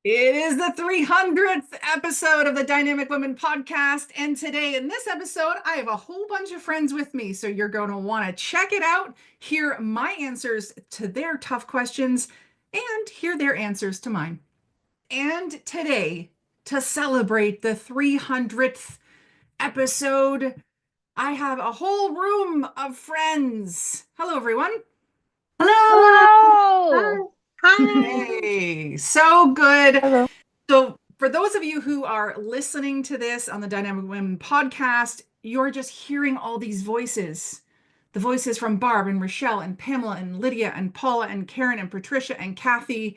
It is the 300th episode of the Dynamic Women podcast. And today, in this episode, I have a whole bunch of friends with me. So you're going to want to check it out, hear my answers to their tough questions, and hear their answers to mine. And today, to celebrate the 300th episode, I have a whole room of friends. Hello, everyone. Hello. Hello. Hi. Hey, so good. Hello. So, for those of you who are listening to this on the Dynamic Women podcast, you're just hearing all these voices. The voices from Barb and Rochelle and Pamela and Lydia and Paula and Karen and Patricia and Kathy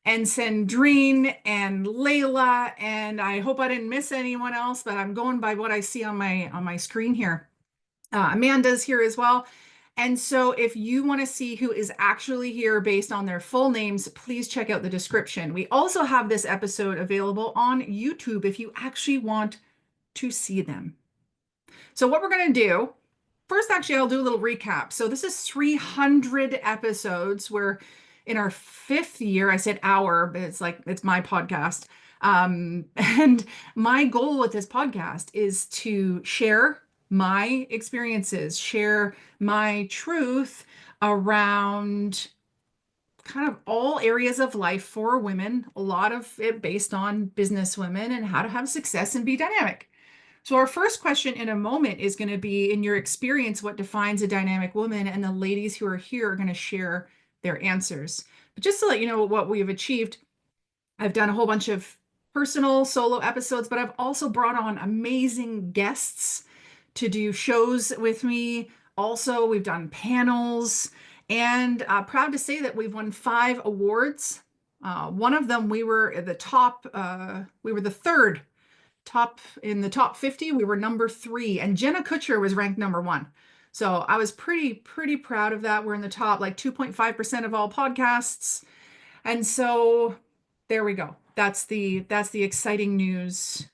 and Sandrine and Layla. And I hope I didn't miss anyone else, but I'm going by what I see on my screen here. Amanda's here as well. And so if you want to see who is actually here based on their full names, please check out the description. We also have this episode available on YouTube if you actually want to see them. So what we're going to do, first, actually, I'll do a little recap. So this is 300 episodes. We're in our 5th year. I said our, but it's my podcast. And my goal with this podcast is to share my experiences, share my truth around kind of all areas of life for women, a lot of it based on business women and how to have success and be dynamic. So our first question in a moment is going to be, in your experience, what defines a dynamic woman? And the ladies who are here are going to share their answers. But just to let you know what we have achieved, I've done a whole bunch of personal solo episodes, but I've also brought on amazing guests to do shows with me. Also, we've done panels, and proud to say that we've won 5 awards. One of them, we were at the top, we were the third top in the top 50. We were number 3, and Jenna Kutcher was ranked number 1. So I was pretty proud of that. We're in the top like 2.5% of all podcasts. And so there we go. That's the exciting news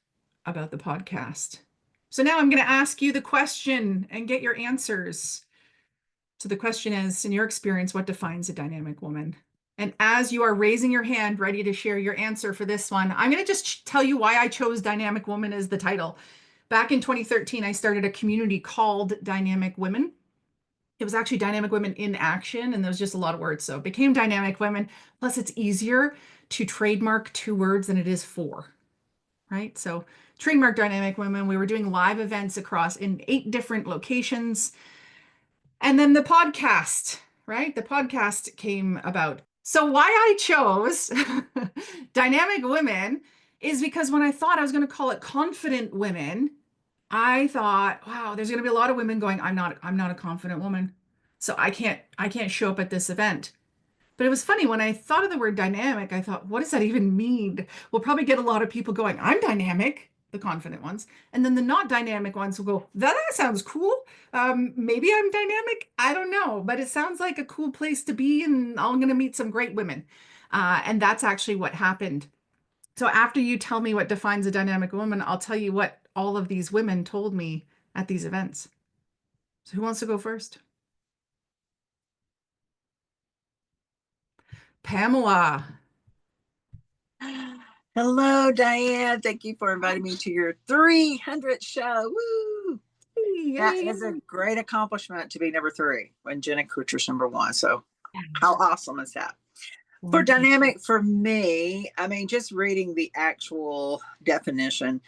about the podcast. So now I'm going to ask you the question and get your answers. So the question is, in your experience, what defines a dynamic woman? And as you are raising your hand, ready to share your answer for this one, I'm going to just tell you why I chose Dynamic Woman as the title. Back in 2013, I started a community called Dynamic Women. It was actually Dynamic Women in Action, and there was just a lot of words. So it became Dynamic Women. Plus, it's easier to trademark 2 words than it is 4, right? So trademark Dynamic Women. We were doing live events across in 8 different locations. And then the podcast, right? The podcast came about. So why I chose Dynamic Women is because when I thought I was going to call it Confident Women, I thought, wow, there's going to be a lot of women going, I'm not a confident woman. So I can't show up at this event. But it was funny when I thought of the word dynamic, I thought, what does that even mean? We'll probably get a lot of people going, I'm dynamic, the confident ones. And then the not dynamic ones will go, that sounds cool. Maybe I'm dynamic. I don't know, but it sounds like a cool place to be. And I'm going to meet some great women. And that's actually what happened. So after you tell me what defines a dynamic woman, I'll tell you what all of these women told me at these events. So who wants to go first? Pamela. Hello, Diane. Thank you for inviting me to your 300th show. Woo! That Yay. is a great accomplishment to be number 3 when Jenna Kutcher's number 1. So how awesome is that? For dynamic, for me, I mean, just reading the actual definition,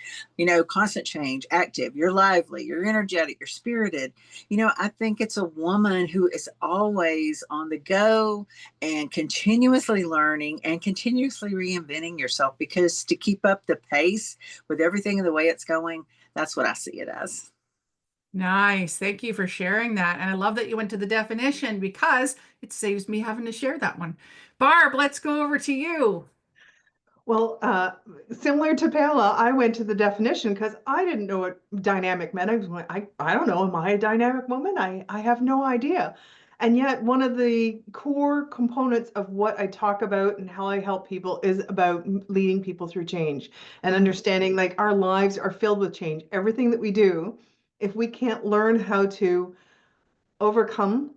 constant change, active, you're lively, you're energetic, you're spirited. I think it's a woman who is always on the go and continuously learning and continuously reinventing yourself, because to keep up the pace with everything the way it's going, that's what I see it as. Nice. Thank you for sharing that. And I love that you went to the definition because it saves me having to share that one. Barb, let's go over to you. Well, similar to Pamela, I went to the definition because I didn't know what dynamic meant. I was going, I don't know. Am I a dynamic woman? I have no idea. And yet, one of the core components of what I talk about and how I help people is about leading people through change and understanding like our lives are filled with change. Everything that we do, if we can't learn how to overcome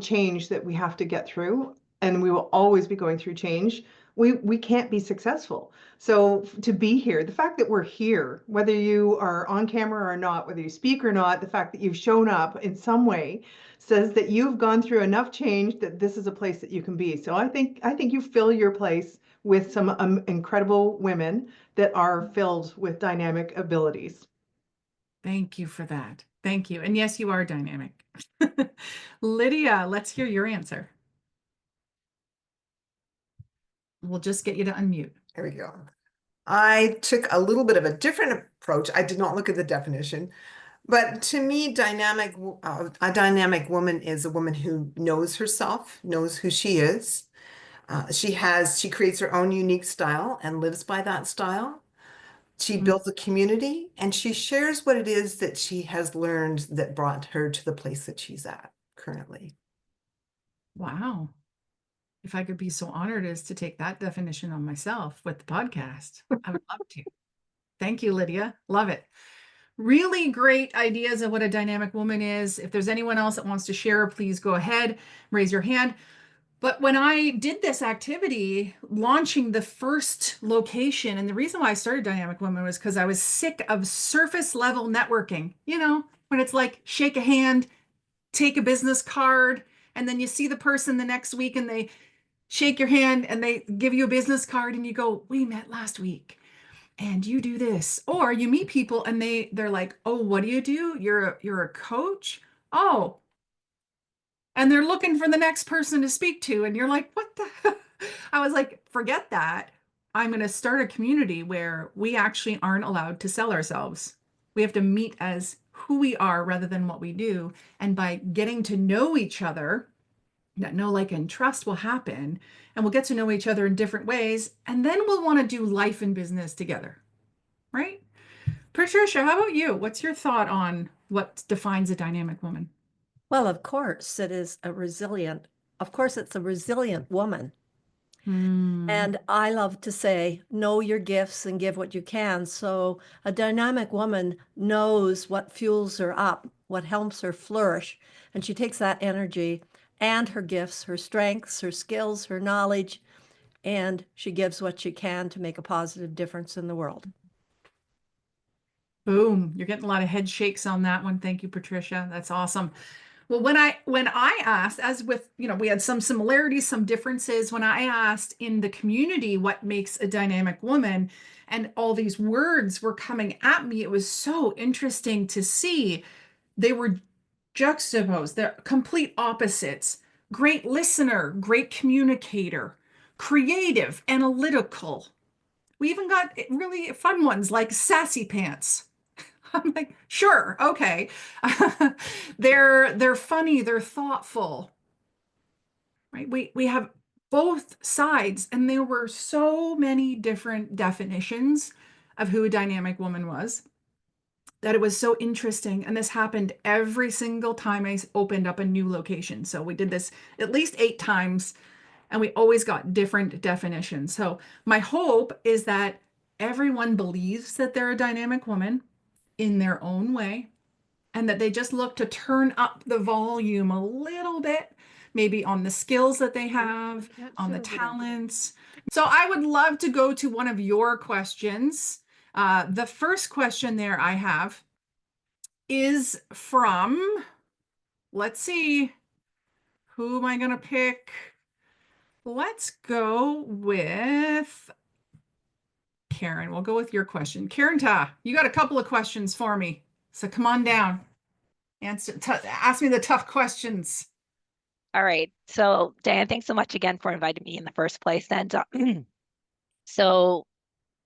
change that we have to get through, and we will always be going through change, we can't be successful. So to be here, the fact that we're here, whether you are on camera or not, whether you speak or not, the fact that you've shown up in some way says that you've gone through enough change that this is a place that you can be. So I think you fill your place with some incredible women that are filled with dynamic abilities. Thank you for that. Thank you. And yes, you are dynamic. Lydia, let's hear your answer. We'll just get you to unmute. There we go. I took a little bit of a different approach. I did not look at the definition, but to me, a dynamic woman is a woman who knows herself, knows who she is. She creates her own unique style and lives by that style. She builds a community and she shares what it is that she has learned that brought her to the place that she's at currently. Wow. If I could be so honored as to take that definition on myself with the podcast, I would love to. Thank you, Lydia. Love it. Really great ideas of what a dynamic woman is. If there's anyone else that wants to share, please go ahead, raise your hand. But when I did this activity, launching the first location, and the reason why I started Dynamic Women was because I was sick of surface level networking. You know, when it's like shake a hand, take a business card, and then you see the person the next week and they shake your hand and they give you a business card and you go, we met last week and you do this. Or you meet people and they're like, oh, what do you do? You're a coach? Oh. And they're looking for the next person to speak to. And you're like, what the? I was like, forget that. I'm going to start a community where we actually aren't allowed to sell ourselves. We have to meet as who we are rather than what we do. And by getting to know each other, that know, like, and trust will happen. And we'll get to know each other in different ways. And then we'll want to do life and business together. Right? Patricia, how about you? What's your thought on what defines a dynamic woman? Well, of course, it's a resilient woman. And I love to say, know your gifts and give what you can. So a dynamic woman knows what fuels her up, what helps her flourish. And she takes that energy and her gifts, her strengths, her skills, her knowledge, and she gives what she can to make a positive difference in the world. Boom. You're getting a lot of head shakes on that one. Thank you, Patricia. That's awesome. Well, when I asked, as with, we had some similarities, some differences, when I asked in the community what makes a dynamic woman, and all these words were coming at me, it was so interesting to see. They were juxtaposed. They're complete opposites. Great listener, great communicator, creative, analytical. We even got really fun ones like sassy pants. I'm like, sure, okay. They're funny, they're thoughtful. Right? We have both sides, and there were so many different definitions of who a dynamic woman was that it was so interesting. And this happened every single time I opened up a new location. So we did this at least 8 times, and we always got different definitions. So my hope is that everyone believes that they're a dynamic woman in their own way, and that they just look to turn up the volume a little bit, maybe on the skills that they have, on the talents. So I would love to go to one of your questions. The first question there I have is from, let's see, who am I going to pick? Let's go with Karen. We'll go with your question. Karen Ta, you got a couple of questions for me. So come on down. Ask me the tough questions. All right. So, Diane, thanks so much again for inviting me in the first place. And so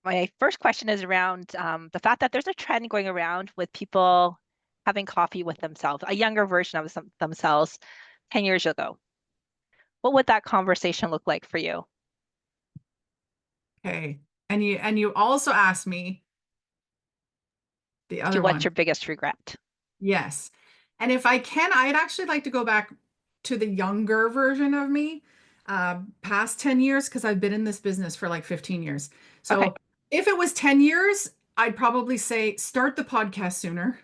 my first question is around the fact that there's a trend going around with people having coffee with themselves, a younger version of themselves 10 years ago. What would that conversation look like for you? Okay. And you also asked me the other one. What's your biggest regret? Yes. And if I can, I'd actually like to go back to the younger version of me, past 10 years, because I've been in this business for like 15 years. So Okay. If it was 10 years, I'd probably say start the podcast sooner.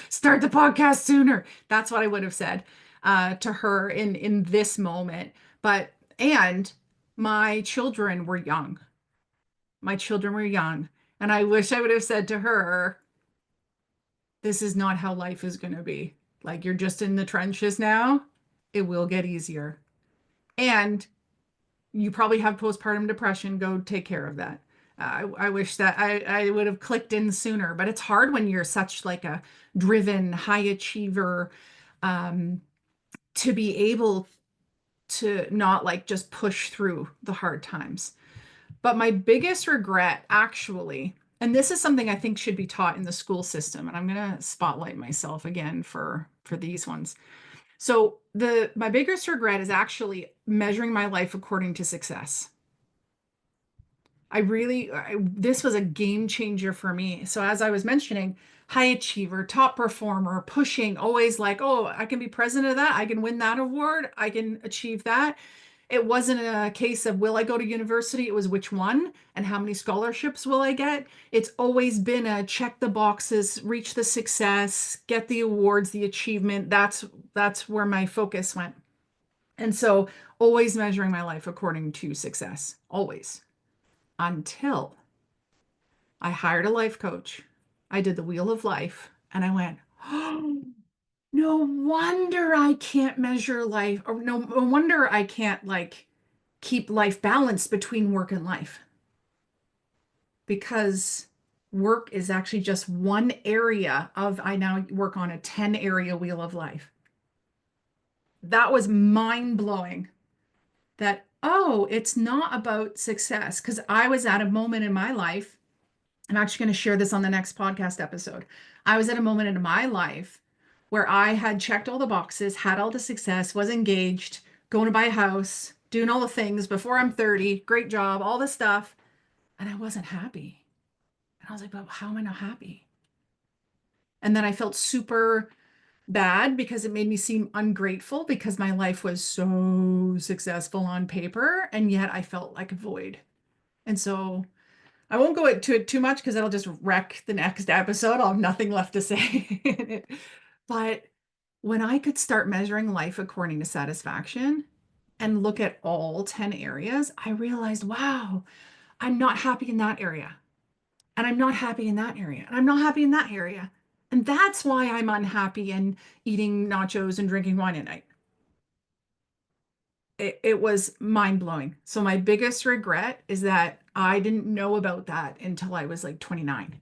Start the podcast sooner. That's what I would have said to her in this moment. And my children were young. My children were young. And I wish I would have said to her, this is not how life is going to be. Like, you're just in the trenches now. It will get easier. And you probably have postpartum depression. Go take care of that. I wish that I would have clicked in sooner, but it's hard when you're such like a driven high achiever, to be able to not like just push through the hard times. But my biggest regret, actually, and this is something I think should be taught in the school system, and I'm going to spotlight myself again for these ones. So my biggest regret is actually measuring my life according to success. This was a game changer for me. So as I was mentioning, high achiever, top performer, pushing, always like, oh, I can be president of that. I can win that award. I can achieve that. It wasn't a case of will I go to university? It was which one and how many scholarships will I get? It's always been a check the boxes, reach the success, get the awards, the achievement. That's where my focus went. And so always measuring my life according to success, always. Until I hired a life coach. I did the wheel of life and I went, oh, no wonder I can't measure life, or no wonder I can't like keep life balanced between work and life. Because work is actually just one area of, I now work on a 10 area wheel of life. That was mind blowing that, oh, it's not about success. Because I was at a moment in my life, I'm actually going to share this on the next podcast episode. I was at a moment in my life where I had checked all the boxes, had all the success, was engaged, going to buy a house, doing all the things before I'm 30, great job, all this stuff. And I wasn't happy. And I was like, but how am I not happy? And then I felt super bad because it made me seem ungrateful because my life was so successful on paper. And yet I felt like a void. And so I won't go into it too much because that'll just wreck the next episode. I'll have nothing left to say. But when I could start measuring life according to satisfaction and look at all 10 areas, I realized, wow, I'm not happy in that area. And I'm not happy in that area. And I'm not happy in that area. And that's why I'm unhappy and eating nachos and drinking wine at night. It was mind blowing. So my biggest regret is that I didn't know about that until I was like 29.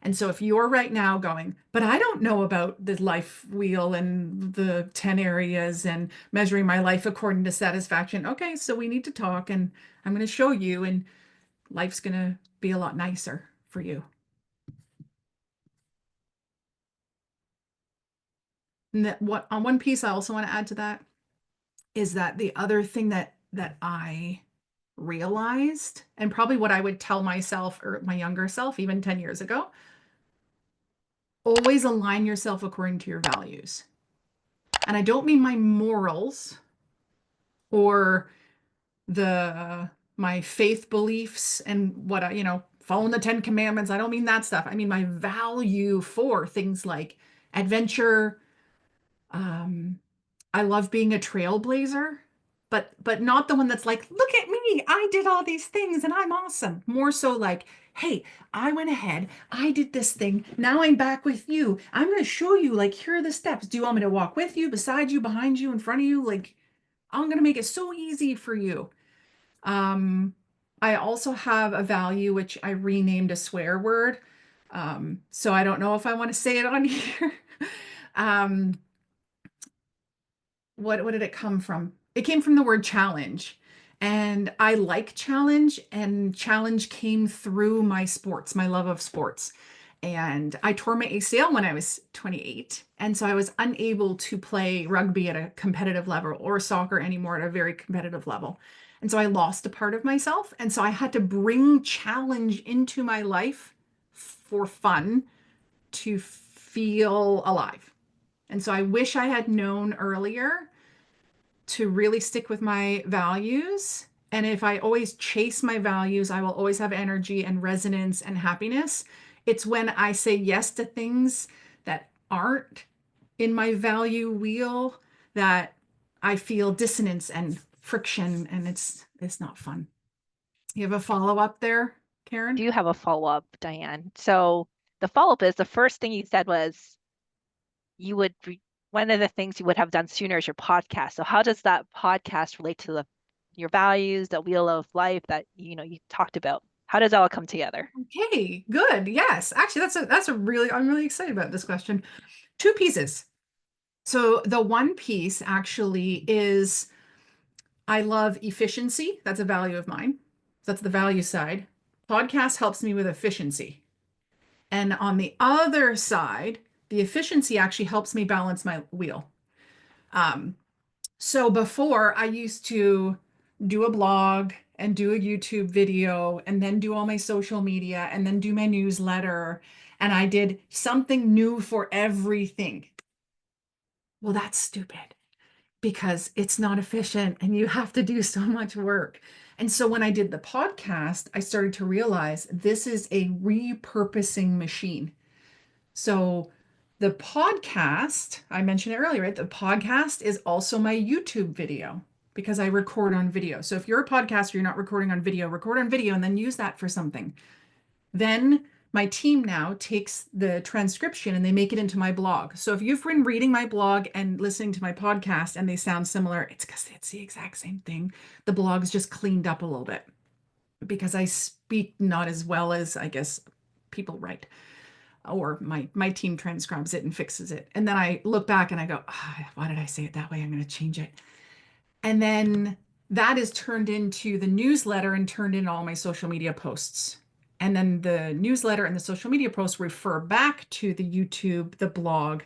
And so if you're right now going, but I don't know about the life wheel and the 10 areas and measuring my life according to satisfaction. Okay, so we need to talk and I'm going to show you and life's going to be a lot nicer for you. And that what on one piece I also want to add to that is that the other thing that I realized, and probably what I would tell myself or my younger self, even 10 years ago, always align yourself according to your values. And I don't mean my morals or my faith beliefs and what I, following the 10 commandments. I don't mean that stuff. I mean my value for things like adventure. I love being a trailblazer, but not the one that's like, look at me, I did all these things and I'm awesome. More so like, hey, I went ahead, I did this thing, now I'm back with you. I'm going to show you, like, here are the steps. Do you want me to walk with you, beside you, behind you, in front of you? Like, I'm going to make it so easy for you. I also have a value which I renamed a swear word. So I don't know if I want to say it on here. What did it come from? It came from the word challenge. And I like challenge, and challenge came through my sports, my love of sports. And I tore my ACL when I was 28. And so I was unable to play rugby at a competitive level or soccer anymore at a very competitive level. And so I lost a part of myself. And so I had to bring challenge into my life for fun to feel alive. And so I wish I had known earlier to really stick with my values. And if I always chase my values, I will always have energy and resonance and happiness. It's when I say yes to things that aren't in my value wheel that I feel dissonance and friction, and it's not fun. You have a follow-up there, Karen? Do you have a follow-up, Diane? So the follow-up is, the first thing you said was you would one of the things you would have done sooner is your podcast. So how does that podcast relate to your values, the wheel of life that you talked about? How does that all come together? Okay, good. Yes. Actually, that's a really, I'm really excited about this question. Two pieces. So the one piece actually is I love efficiency. That's a value of mine. That's the value side. Podcast helps me with efficiency. And on the other side, the efficiency actually helps me balance my wheel. So before, I used to do a blog and do a YouTube video and then do all my social media and then do my newsletter. And I did something new for everything. Well, that's stupid because it's not efficient and you have to do so much work. And so when I did the podcast, I started to realize this is a repurposing machine. So the podcast, I mentioned it earlier, right? The podcast is also my YouTube video because I record on video. So if you're a podcaster, you're not recording on video, record on video and then use that for something. Then my team now takes the transcription and they make it into my blog. So if you've been reading my blog and listening to my podcast and they sound similar, it's because it's the exact same thing. The blog's just cleaned up a little bit because I speak not as well as I guess people write, or my team transcribes it and fixes it. And then I look back and I go, why did I say it that way? I'm going to change it. And then that is turned into the newsletter and turned into all my social media posts. And then the newsletter and the social media posts refer back to the YouTube, the blog,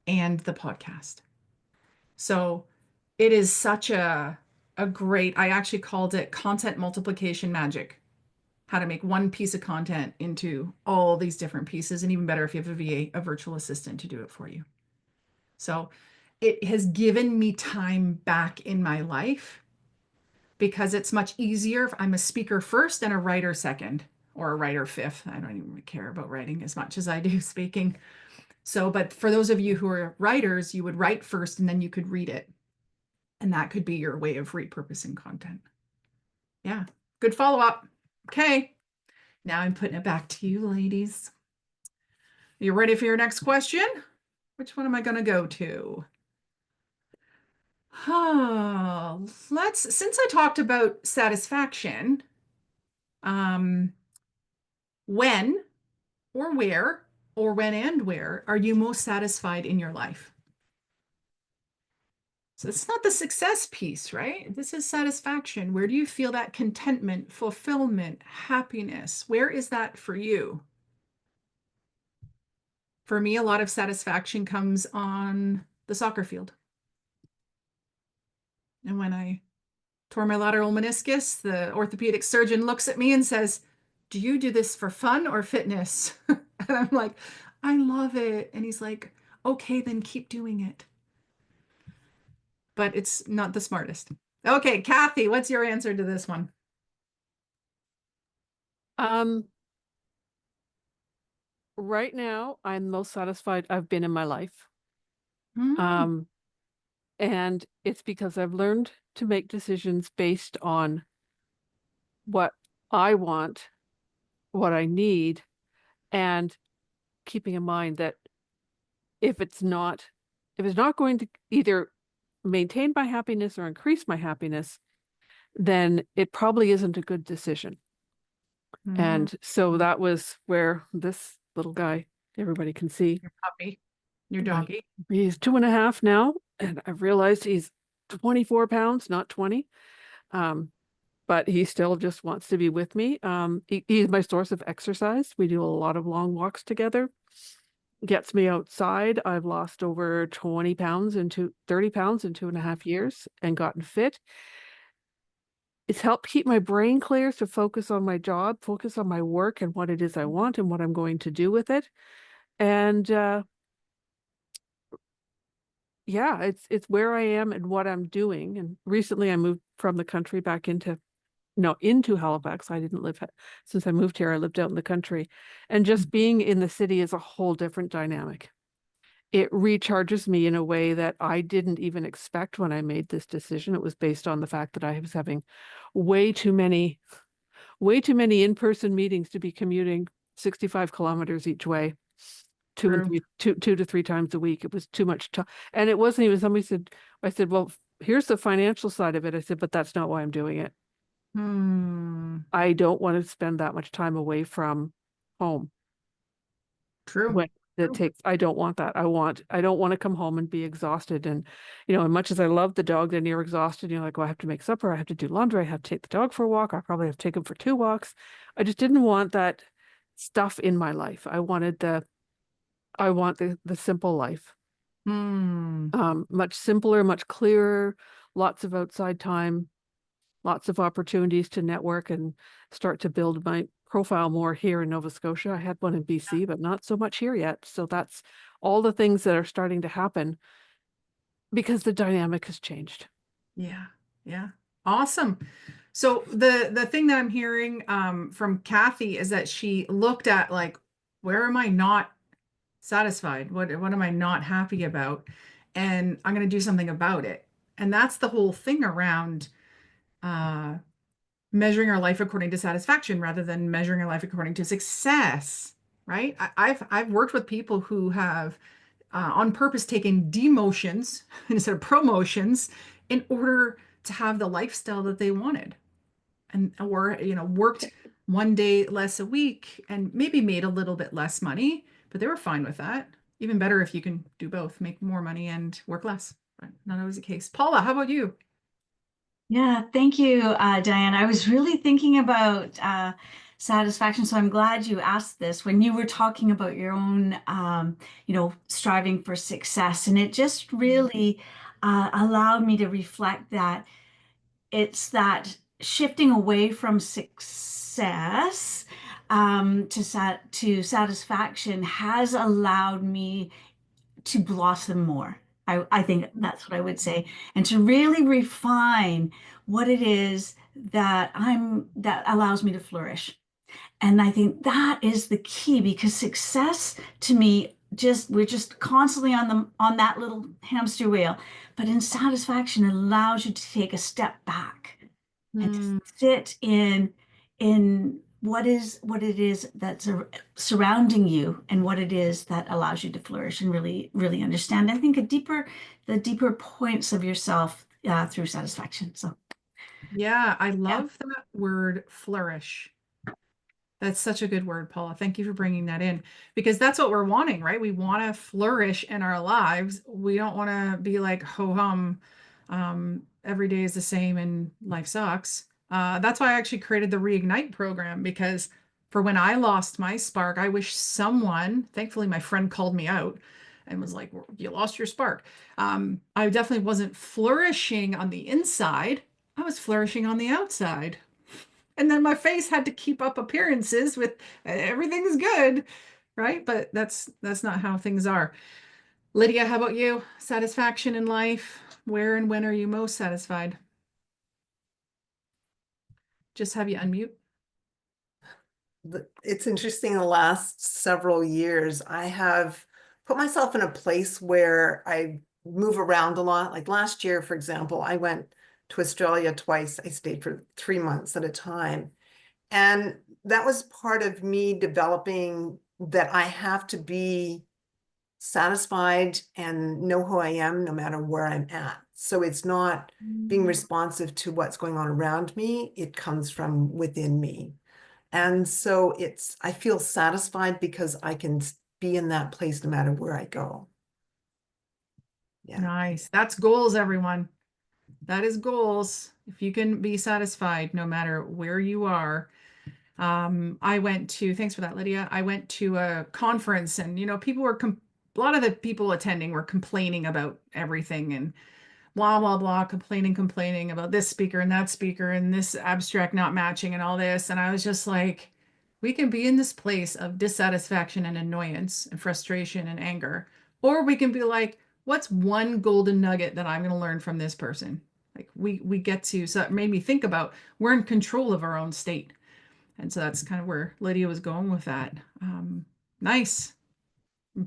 and the podcast. So it is such a great, I actually called it content multiplication magic. How to make one piece of content into all these different pieces, and even better if you have a VA, a virtual assistant, to do it for you. So it has given me time back in my life because it's much easier if I'm a speaker first and a writer second, or a writer fifth. I don't even care about writing as much as I do speaking. So, but for those of you who are writers, you would write first and then you could read it. And that could be your way of repurposing content. Yeah, good follow-up. Okay. Now I'm putting it back to you, ladies. You ready for your next question? Which one am I going to go to? Since I talked about satisfaction, when or where, or when and where are you most satisfied in your life? So it's not the success piece, right? This is satisfaction. Where do you feel that contentment, fulfillment, happiness? Where is that for you? For me, a lot of satisfaction comes on the soccer field. And when I tore my lateral meniscus, the orthopedic surgeon looks at me and says, "Do you do this for fun or fitness?" And I'm like, "I love it." And he's like, "Okay, then keep doing it." But it's not the smartest. Okay, Kathy, what's your answer to this one? Right now, I'm most satisfied I've been in my life. Mm. And it's because I've learned to make decisions based on what I want, what I need, and keeping in mind that if it's not going to either maintain my happiness or increase my happiness, then it probably isn't a good decision. Mm. And so that was where this little guy, everybody can see. Your puppy, your doggy. He's 2.5 now, and I've realized he's 24 pounds, not 20. But he still just wants to be with me. He's my source of exercise. We do a lot of long walks together. Gets me outside. I've lost over 20 pounds 30 pounds in 2.5 years and gotten fit. It's helped keep my brain clear to focus on my job, focus on my work and what it is I want and what I'm going to do with it. And yeah, it's where I am and what I'm doing. And recently I moved from the country back into Halifax. I didn't live, since I moved here, I lived out in the country. And just being in the city is a whole different dynamic. it recharges me in a way that I didn't even expect when I made this decision. It was based on the fact that I was having way too many in-person meetings to be commuting 65 kilometers each way, True. two to three times a week. It was too much time. And it wasn't even, I said, well, here's the financial side of it. I said, but that's not why I'm doing it. I don't want to spend that much time away from home. True. When it takes, I don't want that. I don't want to come home and be exhausted. And, you know, as much as I love the dog, then you're exhausted. You're like, well, I have to make supper. I have to do laundry. I have to take the dog for a walk. I probably have to take him for 2 walks. I just didn't want that stuff in my life. I want the simple life. Much simpler, much clearer, lots of outside time, lots of opportunities to network and start to build my profile more here in Nova Scotia. I had one in BC, but not so much here yet. So that's all the things that are starting to happen because the dynamic has changed. Yeah. Yeah. Awesome. So the thing that I'm hearing from Kathy is that she looked at like, where am I not satisfied? What am I not happy about? And I'm going to do something about it. And that's the whole thing around measuring our life according to satisfaction rather than measuring our life according to success, right? I've worked with people who have on purpose taken demotions instead of promotions in order to have the lifestyle that they wanted, and or worked one day less a week and maybe made a little bit less money, but they were fine with that. Even better if you can do both, make more money and work less. But not always the case. Paula, how about you? Yeah, thank you, Diane. I was really thinking about satisfaction, so I'm glad you asked this when you were talking about your own, striving for success. And it just really allowed me to reflect that it's that shifting away from success to satisfaction has allowed me to blossom more. I think that's what I would say, and to really refine what it is that allows me to flourish. And I think that is the key, because success to me, we're just constantly on that little hamster wheel. But in satisfaction, it allows you to take a step back and to sit in what it is that's surrounding you, and what it is that allows you to flourish and really, really understand, I think, the deeper points of yourself through satisfaction. So Yeah, I love that word, flourish. That's such a good word, Paula. Thank you for bringing that in, because that's what we're wanting, right? We want to flourish in our lives. We don't want to be like ho hum, every day is the same and life sucks. That's why I actually created the Reignite program, because for when I lost my spark, I wish someone, thankfully my friend called me out and was like, well, you lost your spark. I definitely wasn't flourishing on the inside. I was flourishing on the outside. And then my face had to keep up appearances with everything's good, right? But that's not how things are. Lydia, how about you? Satisfaction in life. Where and when are you most satisfied? Just have you unmute. It's interesting, the last several years, I have put myself in a place where I move around a lot. Like last year, for example, I went to Australia twice. I stayed for 3 months at a time. And that was part of me developing that I have to be satisfied and know who I am no matter where I'm at. So it's not being responsive to what's going on around me. It comes from within me. And so I feel satisfied because I can be in that place no matter where I go. Yeah. Nice. That's goals, everyone. That is goals. If you can be satisfied no matter where you are. Thanks for that, Lydia. I went to a conference, and, people were, a lot of the people attending were complaining about everything and blah, blah, blah, complaining about this speaker and that speaker and this abstract not matching and all this. And I was just like, we can be in this place of dissatisfaction and annoyance and frustration and anger, or we can be like, what's one golden nugget that I'm going to learn from this person? Like we get to, so it made me think about, we're in control of our own state. And so that's kind of where Lydia was going with that. Nice.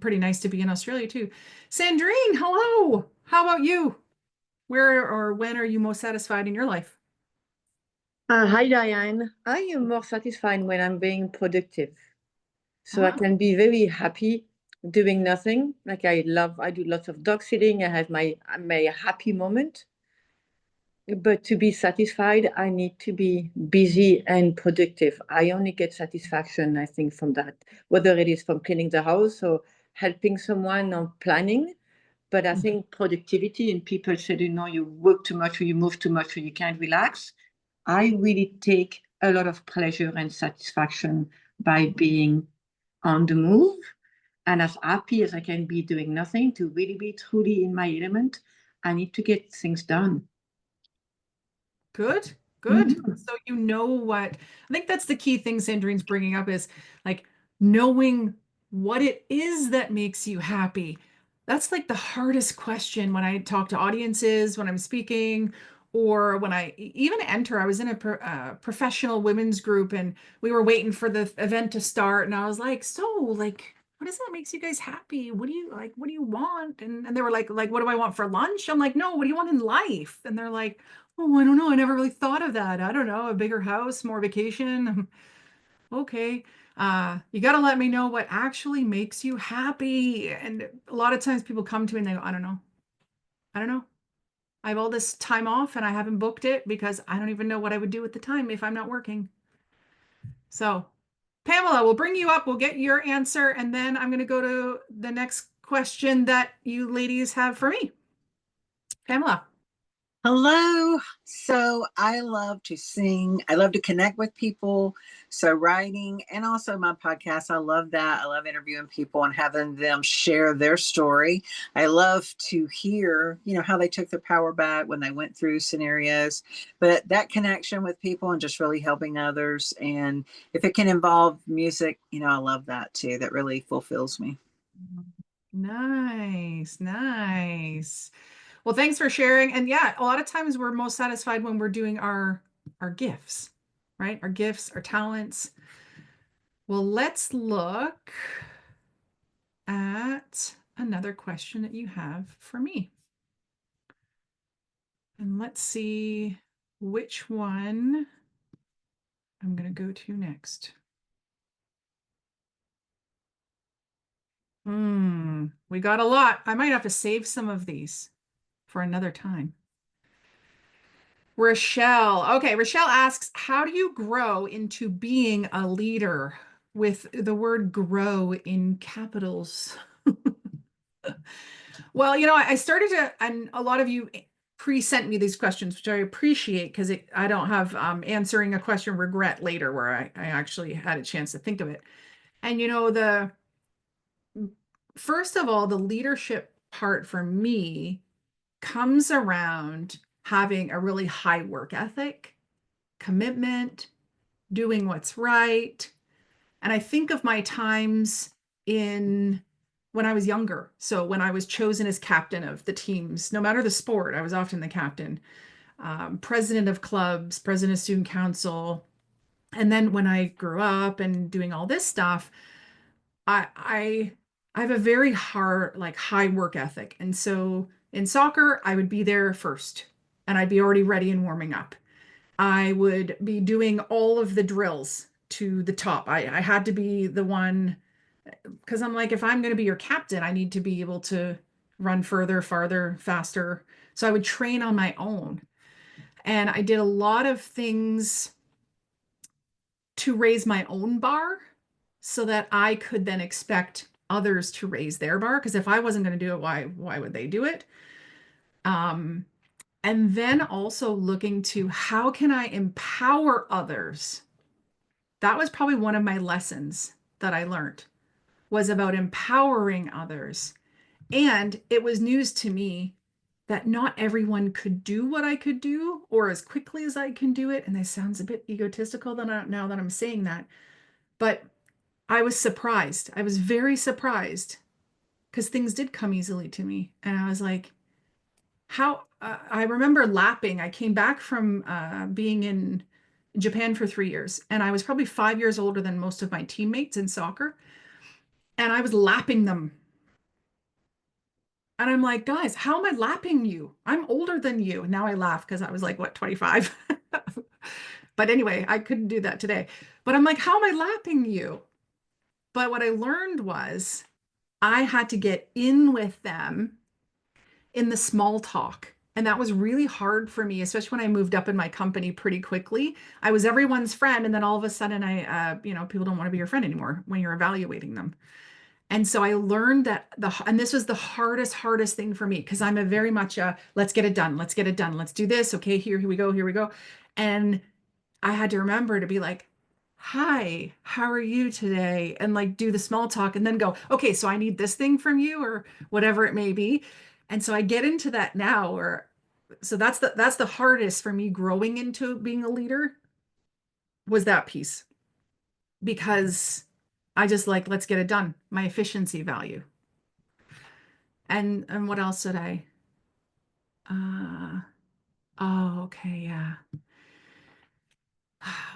pretty nice to be in Australia too. Sandrine, hello. How about you? Where or when are you most satisfied in your life? Hi, Diane. I am more satisfied when I'm being productive. So I can be very happy doing nothing. Like I do lots of dog sitting. I have my happy moment. But to be satisfied, I need to be busy and productive. I only get satisfaction, I think, from that, whether it is from cleaning the house or helping someone or planning. But I think productivity, and people said, you work too much or you move too much or you can't relax. I really take a lot of pleasure and satisfaction by being on the move and as happy as I can be doing nothing. To really be truly in my element, I need to get things done. Good, good. So you know what, I think that's the key thing Sandrine's bringing up is like knowing what it is that makes you happy. That's like the hardest question when I talk to audiences, when I'm speaking, or when I even enter. I was in a professional women's group and we were waiting for the event to start. And I was like, so like, what is it that makes you guys happy? What do you like? What do you want? And they were like, what do I want for lunch? I'm like, no, what do you want in life? And they're like, oh, I don't know. I never really thought of that. I don't know. A bigger house, more vacation. Okay. You got to let me know what actually makes you happy. And a lot of times people come to me and they go, I don't know. I don't know. I have all this time off and I haven't booked it because I don't even know what I would do with the time if I'm not working. So, Pamela, we'll bring you up. We'll get your answer. And then I'm going to go to the next question that you ladies have for me. Pamela. Hello. So I love to sing. I love to connect with people. So writing and also my podcast, I love that. I love interviewing people and having them share their story. I love to hear, how they took their power back when they went through scenarios, but that connection with people and just really helping others. And if it can involve music, I love that too. That really fulfills me. Nice, nice. Well, thanks for sharing. And yeah, a lot of times we're most satisfied when we're doing our gifts, right? Our gifts, our talents. Well, let's look at another question that you have for me. And let's see which one I'm going to go to next. We got a lot. I might have to save some of these for another time. Rochelle. Okay, Rochelle asks, how do you grow into being a leader with the word grow in capitals? Well, I started to, and a lot of you pre-sent me these questions, which I appreciate because I don't have answering a question regret later where I actually had a chance to think of it. And first of all, the leadership part for me comes around having a really high work ethic, commitment, doing what's right. And I think of my times when I was younger. So when I was chosen as captain of the teams, no matter the sport, I was often the captain, president of clubs, president of student council. And then when I grew up and doing all this stuff, I have a very high work ethic. And so in soccer, I would be there first and I'd be already ready and warming up. I would be doing all of the drills to the top. I had to be the one because I'm like, if I'm going to be your captain, I need to be able to run further, farther, faster. So I would train on my own. And I did a lot of things to raise my own bar so that I could then expect others to raise their bar. Because if I wasn't going to do it, why would they do it? And then also looking to how can I empower others? That was probably one of my lessons that I learned was about empowering others. And it was news to me that not everyone could do what I could do or as quickly as I can do it. And that sounds a bit egotistical now that I'm saying that. But I was surprised. I was very surprised because things did come easily to me. And I was like, I remember lapping. I came back from being in Japan for 3 years, and I was probably 5 years older than most of my teammates in soccer. and I was lapping them. And I'm like, guys, how am I lapping you? I'm older than you. And now I laugh because I was like, what, 25? But anyway, I couldn't do that today. But I'm like, how am I lapping you? But what I learned was I had to get in with them in the small talk. And that was really hard for me, especially when I moved up in my company pretty quickly. I was everyone's friend. And then all of a sudden people don't want to be your friend anymore when you're evaluating them. And so I learned that and this was the hardest thing for me, because I'm a very much let's get it done. Let's get it done. Let's do this. Okay, here we go. Here we go. And I had to remember to be like, hi, how are you today? And like do the small talk and then go, okay, so I need this thing from you or whatever it may be. And so I get into that now, so that's the hardest for me growing into being a leader, was that piece. Because I just like, let's get it done. My efficiency value. And what else did I? Oh, okay, yeah.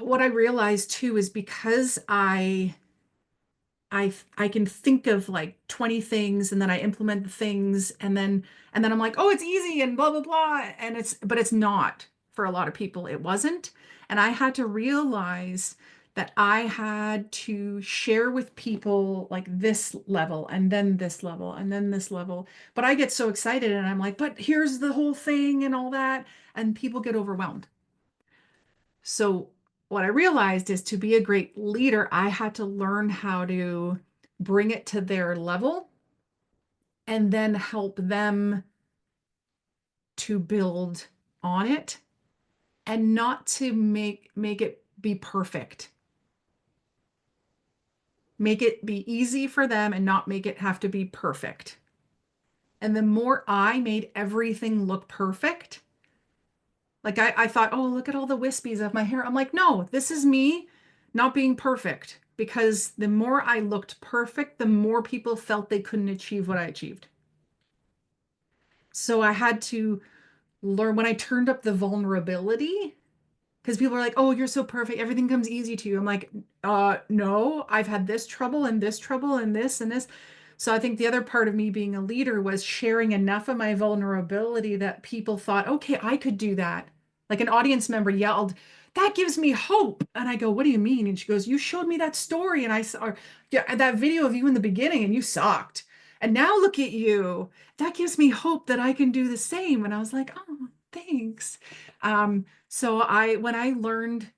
What I realized too is because I can think of like 20 things and then I implement the things and then I'm like, oh, it's easy and blah blah blah. And but it's not. For a lot of people, it wasn't. And I had to realize that I had to share with people like this level and then this level and then this level. But I get so excited and I'm like, but here's the whole thing and all that. And people get overwhelmed. So what I realized is, to be a great leader, I had to learn how to bring it to their level and then help them to build on it, and not to make it be perfect. Make it be easy for them and not make it have to be perfect. And the more I made everything look perfect, like I thought, oh, look at all the wispies of my hair. I'm like, no, this is me not being perfect, because the more I looked perfect, the more people felt they couldn't achieve what I achieved. So I had to learn, when I turned up the vulnerability, because people are like, oh, you're so perfect, everything comes easy to you. I'm like, no, I've had this trouble and this trouble and this and this. So I think the other part of me being a leader was sharing enough of my vulnerability that people thought, okay, I could do that. Like an audience member yelled, that gives me hope. And I go, what do you mean? And she goes, you showed me that story and I saw that video of you in the beginning and you sucked. And now look at you. That gives me hope that I can do the same. And I was like, oh, thanks. So when I learned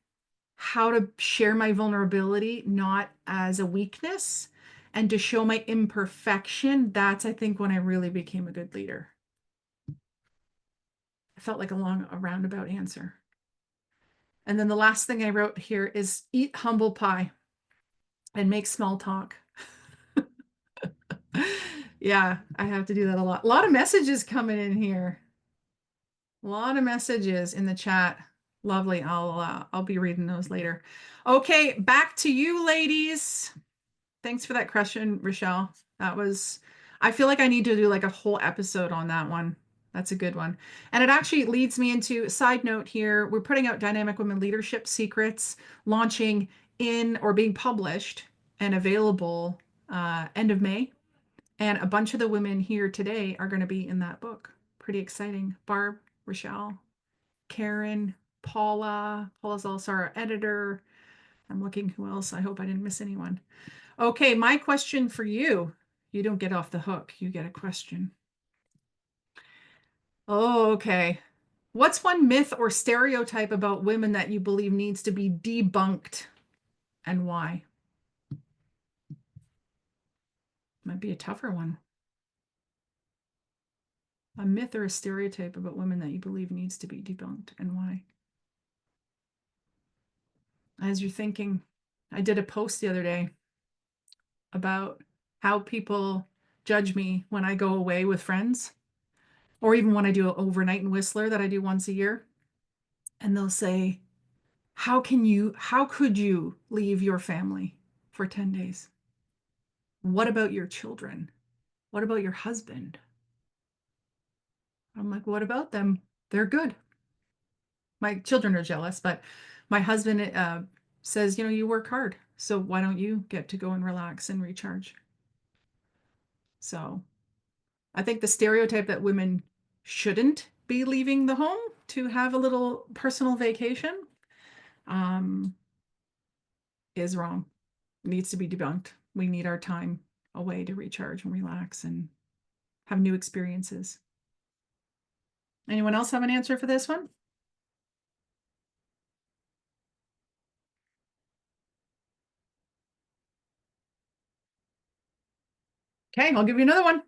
how to share my vulnerability, not as a weakness, and to show my imperfection, that's, I think, when I really became a good leader. I felt like a roundabout answer. And then the last thing I wrote here is eat humble pie and make small talk. Yeah, I have to do that a lot. A lot of messages coming in here. A lot of messages in the chat. Lovely. I'll be reading those later. Okay, back to you, ladies. Thanks for that question, Rochelle. I feel like I need to do like a whole episode on that one. That's a good one. And it actually leads me into a side note here. We're putting out Dynamic Women Leadership Secrets, launching in or being published and available end of May. And a bunch of the women here today are going to be in that book. Pretty exciting. Barb, Rochelle, Karen, Paula. Paula's also our editor. I'm looking who else. I hope I didn't miss anyone. Okay, my question for you. You don't get off the hook. You get a question. Oh, okay. What's one myth or stereotype about women that you believe needs to be debunked, and why? Might be a tougher one. A myth or a stereotype about women that you believe needs to be debunked, and why? As you're thinking, I did a post the other day about how people judge me when I go away with friends, or even when I do an overnight in Whistler that I do once a year. And they'll say, how could you leave your family for 10 days? What about your children? What about your husband? I'm like, what about them? They're good. My children are jealous, but my husband says, you work hard. So why don't you get to go and relax and recharge? So I think the stereotype that women shouldn't be leaving the home to have a little personal vacation is wrong. It needs to be debunked. We need our time away to recharge and relax and have new experiences. Anyone else have an answer for this one? Okay, I'll give you another one.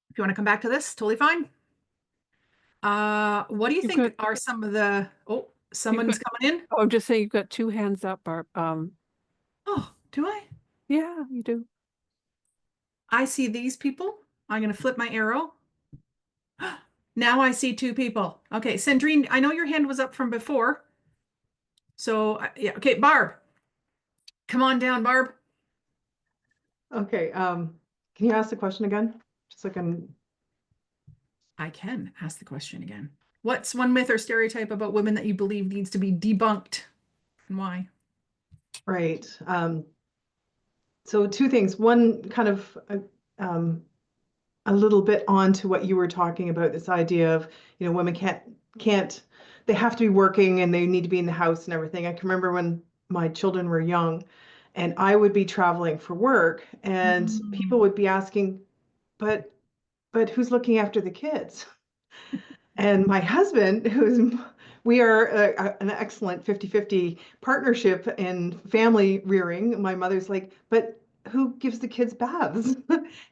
If you want to come back to this, totally fine. What do you think are some of the, someone's coming in? Oh, I'm just saying you've got two hands up, Barb. Oh, do I? Yeah, you do. I see these people. I'm going to flip my arrow. Now I see two people. Okay, Sandrine, I know your hand was up from before. So, yeah, okay, Barb. Come on down, Barb. Okay, can you ask the question again? Just so I can ask the question again. What's one myth or stereotype about women that you believe needs to be debunked, and why? Right. So two things. One, kind of a little bit on to what you were talking about, this idea of, women can't, they have to be working and they need to be in the house and everything. I can remember when my children were young and I would be traveling for work and people would be asking, but who's looking after the kids? And my husband, we are an excellent 50-50 partnership in family rearing. My mother's like, but who gives the kids baths?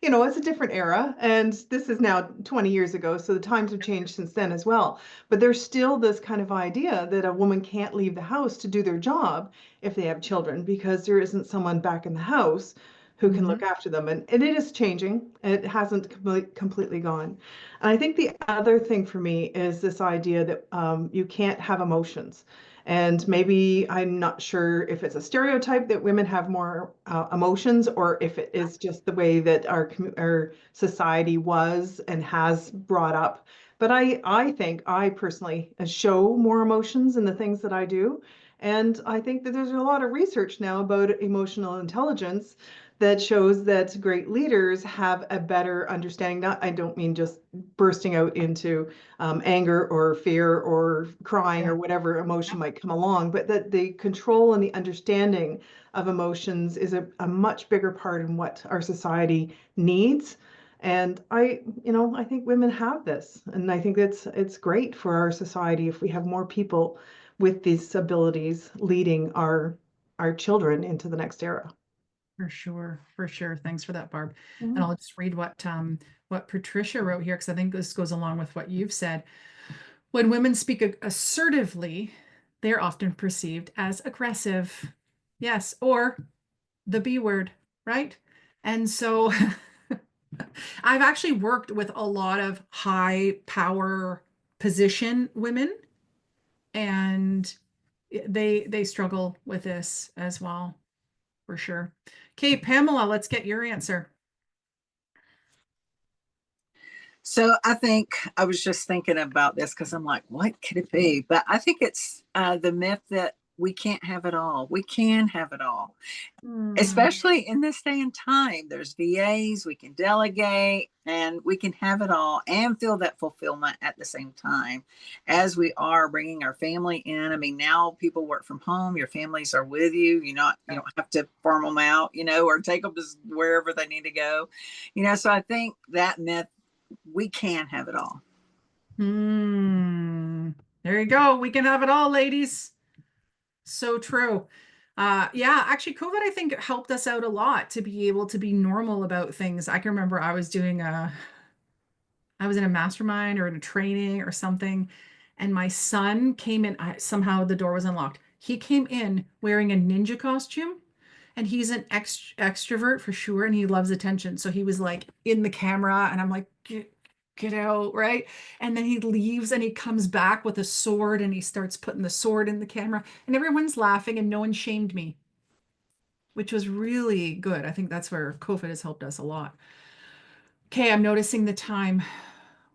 It's a different era. And this is now 20 years ago. So the times have changed since then as well. But there's still this kind of idea that a woman can't leave the house to do their job if they have children because there isn't someone back in the house who can look after them. And it is changing. It hasn't completely gone. And I think the other thing for me is this idea that you can't have emotions. And maybe I'm not sure if it's a stereotype that women have more emotions or if it is just the way that our society was and has brought up. But I think I personally show more emotions in the things that I do. And I think that there's a lot of research now about emotional intelligence that shows that great leaders have a better understanding. I don't mean just bursting out into anger or fear or crying or whatever emotion might come along, but that the control and the understanding of emotions is a much bigger part in what our society needs. And I think women have this, and I think it's great for our society if we have more people with these abilities leading our children into the next era. For sure. Thanks for that, Barb. And I'll just read what Patricia wrote here because I think this goes along with what you've said. When women speak assertively, they're often perceived as aggressive. Yes, or the B word, right? And so I've actually worked with a lot of high power position women, and they struggle with this as well, for sure. Okay, Pamela, let's get your answer. So I think I was just thinking about this because I'm like, what could it be? But I think it's the myth that we can't have it all. We can have it all, especially in this day and time. There's VAs, we can delegate, and we can have it all and feel that fulfillment at the same time as we are bringing our family in. I mean, now people work from home. Your families are with you. You don't have to farm them out, or take them to wherever they need to go. So I think that myth, we can have it all. There you go. We can have it all, ladies. So true. Yeah, actually, COVID, I think, helped us out a lot to be able to be normal about things. I can remember I was in a mastermind or in a training or something, and my son came in. Somehow the door was unlocked. He came in wearing a ninja costume, and he's an extrovert for sure, and he loves attention. So he was like in the camera, and I'm like, get out, right? And then he leaves and he comes back with a sword and he starts putting the sword in the camera, and everyone's laughing and no one shamed me, which was really good. I think that's where COVID has helped us a lot. Okay, I'm noticing the time.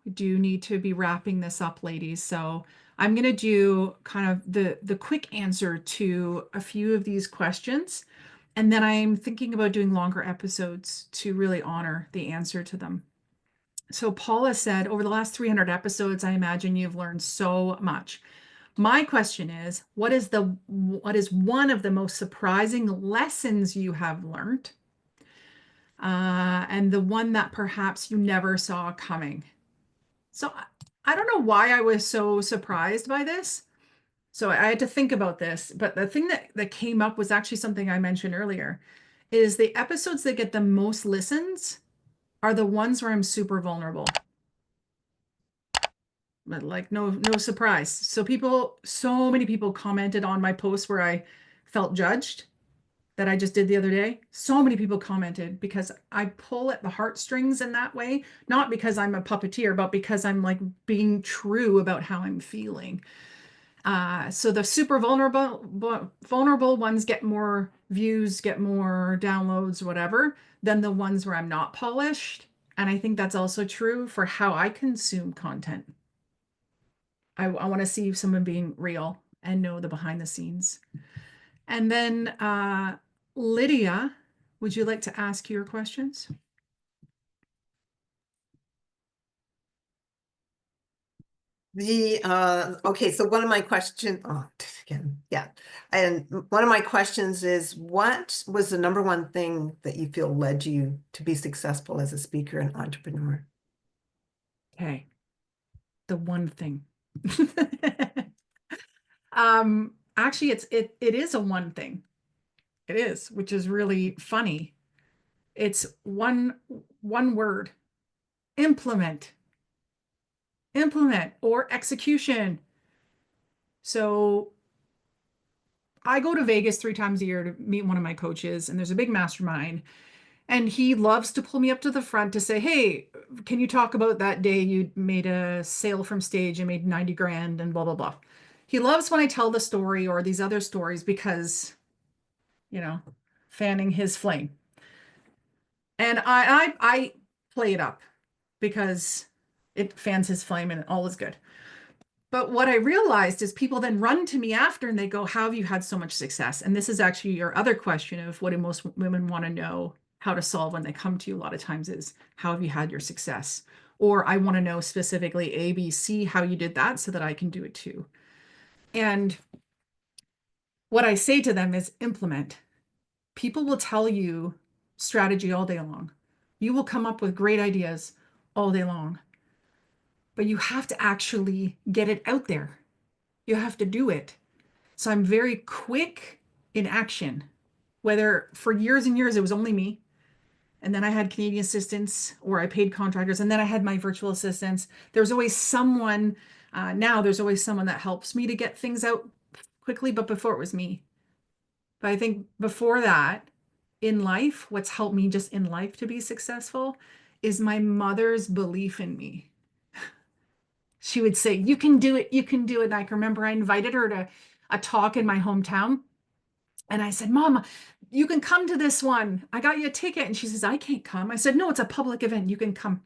We do need to be wrapping this up, ladies. So I'm going to do kind of the quick answer to a few of these questions. And then I'm thinking about doing longer episodes to really honor the answer to them. So Paula said, over the last 300 episodes, I imagine you've learned so much. My question is, what is one of the most surprising lessons you have learned? And the one that perhaps you never saw coming. So I don't know why I was so surprised by this. So I had to think about this, but the thing that came up was actually something I mentioned earlier, is the episodes that get the most listens are the ones where I'm super vulnerable. But like no surprise. So many people commented on my post where I felt judged that I just did the other day. So many people commented because I pull at the heartstrings in that way, not because I'm a puppeteer, but because I'm like being true about how I'm feeling. So the super vulnerable ones get more views, get more downloads, whatever, than the ones where I'm not polished. And I think that's also true for how I consume content. I want to see someone being real and know the behind the scenes. And then Lydia, would you like to ask your questions? Okay, so one of my questions, again, yeah. And one of my questions is, what was the number one thing that you feel led you to be successful as a speaker and entrepreneur? Okay. The one thing. Actually, it is a one thing. It is, which is really funny. It's one word. Implement or execution. So I go to Vegas 3 times a year to meet one of my coaches, and there's a big mastermind. And he loves to pull me up to the front to say, hey, can you talk about that day you made a sale from stage and made 90 grand and blah, blah, blah. He loves when I tell the story or these other stories because, fanning his flame. And I play it up because it fans his flame and all is good. But what I realized is people then run to me after and they go, how have you had so much success? And this is actually your other question of what do most women want to know how to solve when they come to you a lot of times is, how have you had your success? Or I want to know specifically A, B, C, how you did that so that I can do it too. And what I say to them is implement. People will tell you strategy all day long. You will come up with great ideas all day long. But you have to actually get it out there. You have to do it. So I'm very quick in action, whether for years and years it was only me. And then I had Canadian assistants or I paid contractors. And then I had my virtual assistants. There's always someone, now there's always someone that helps me to get things out quickly. But before it was me. But I think before that, in life, what's helped me just in life to be successful is my mother's belief in me. She would say, you can do it, you can do it. And I can remember I invited her to a talk in my hometown. And I said, Mom, you can come to this one. I got you a ticket. And she says, I can't come. I said, no, it's a public event. You can come.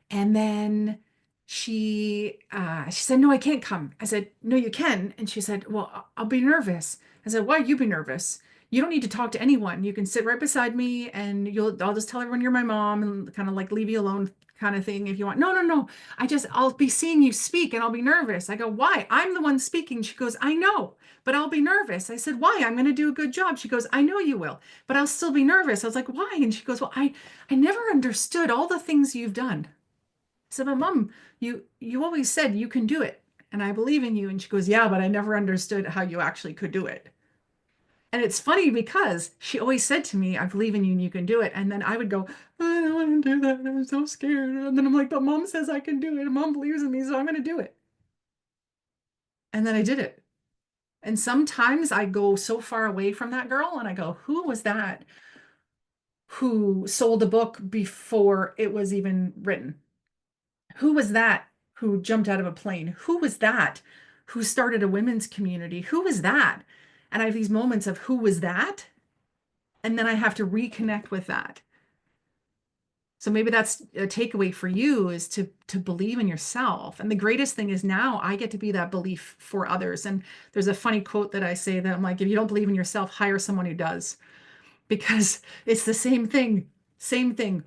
And then she said, no, I can't come. I said, no, you can. And she said, well, I'll be nervous. I said, why you be nervous? You don't need to talk to anyone. You can sit right beside me and I'll just tell everyone you're my mom and kind of like leave you alone kind of thing if you want. No. I'll be seeing you speak and I'll be nervous. I go, why? I'm the one speaking. She goes, I know, but I'll be nervous. I said, why? I'm going to do a good job. She goes, I know you will, but I'll still be nervous. I was like, why? And she goes, well, I never understood all the things you've done. I said, but Mom, you always said you can do it. And I believe in you. And she goes, yeah, but I never understood how you actually could do it. And it's funny because she always said to me, I believe in you and you can do it. And then I would go, I don't want to do that. I'm so scared. And then I'm like, but Mom says I can do it. And Mom believes in me, so I'm going to do it. And then I did it. And sometimes I go so far away from that girl and I go, who was that who sold a book before it was even written? Who was that who jumped out of a plane? Who was that who started a women's community? Who was that? And I have these moments of who was that? And then I have to reconnect with that. So maybe that's a takeaway for you is to believe in yourself. And the greatest thing is now I get to be that belief for others. And there's a funny quote that I say that I'm like, if you don't believe in yourself, hire someone who does. because it's the same thing, same thing.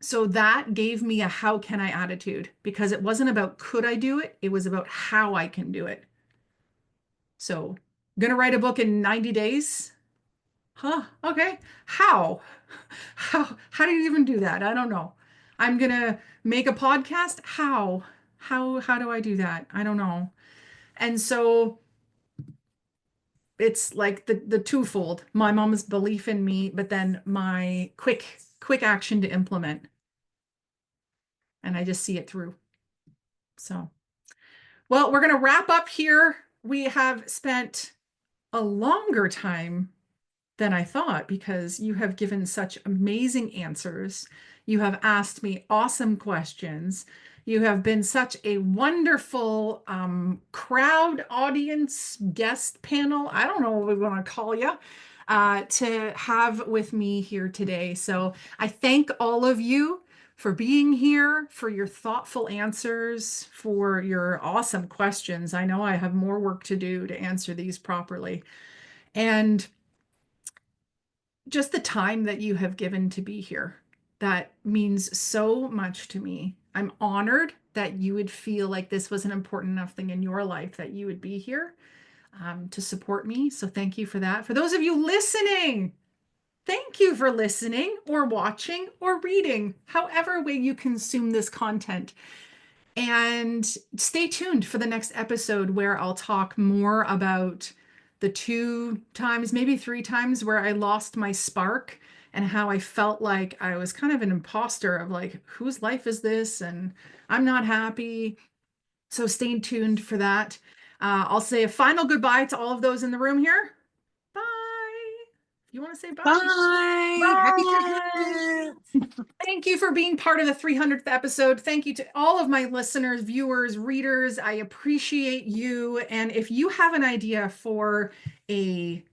So that gave me a how can I attitude, because it wasn't about could I do it, it was about how I can do it. So I'm gonna write a book in 90 days. Huh, okay. How? How do you even do that? I don't know. I'm gonna make a podcast. How? How do I do that? I don't know. And so it's like the twofold. My mom's belief in me, but then my quick action to implement. And I just see it through. So, well, we're gonna wrap up here. We have spent a longer time than I thought because you have given such amazing answers. You have asked me awesome questions. You have been such a wonderful crowd, audience, guest panel. I don't know what we want to call you to have with me here today. So I thank all of you for being here, for your thoughtful answers, for your awesome questions. I know I have more work to do to answer these properly. And just the time that you have given to be here. That means so much to me. I'm honored that you would feel like this was an important enough thing in your life that you would be here to support me. So thank you for that. For those of you listening, thank you for listening or watching or reading, however way you consume this content. And stay tuned for the next episode where I'll talk more about the 2 times, maybe 3 times where I lost my spark and how I felt like I was kind of an imposter of like, whose life is this? And I'm not happy. So stay tuned for that. I'll say a final goodbye to all of those in the room here. Bye. You want to say bye? Bye. Happy Christmas. Thank you for being part of the 300th episode. Thank you to all of my listeners, viewers, readers. I appreciate you. And if you have an idea for a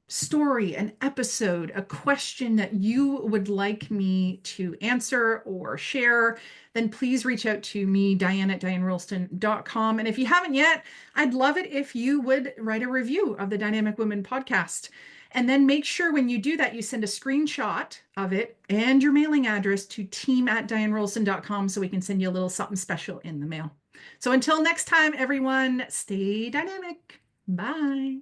story, an episode, a question that you would like me to answer or share, then please reach out to me, Diane at DianeRolston.com. And if you haven't yet, I'd love it if you would write a review of the Dynamic Women podcast. And then make sure when you do that, you send a screenshot of it and your mailing address to team@DianeRolston.com so we can send you a little something special in the mail. So until next time, everyone, stay dynamic. Bye.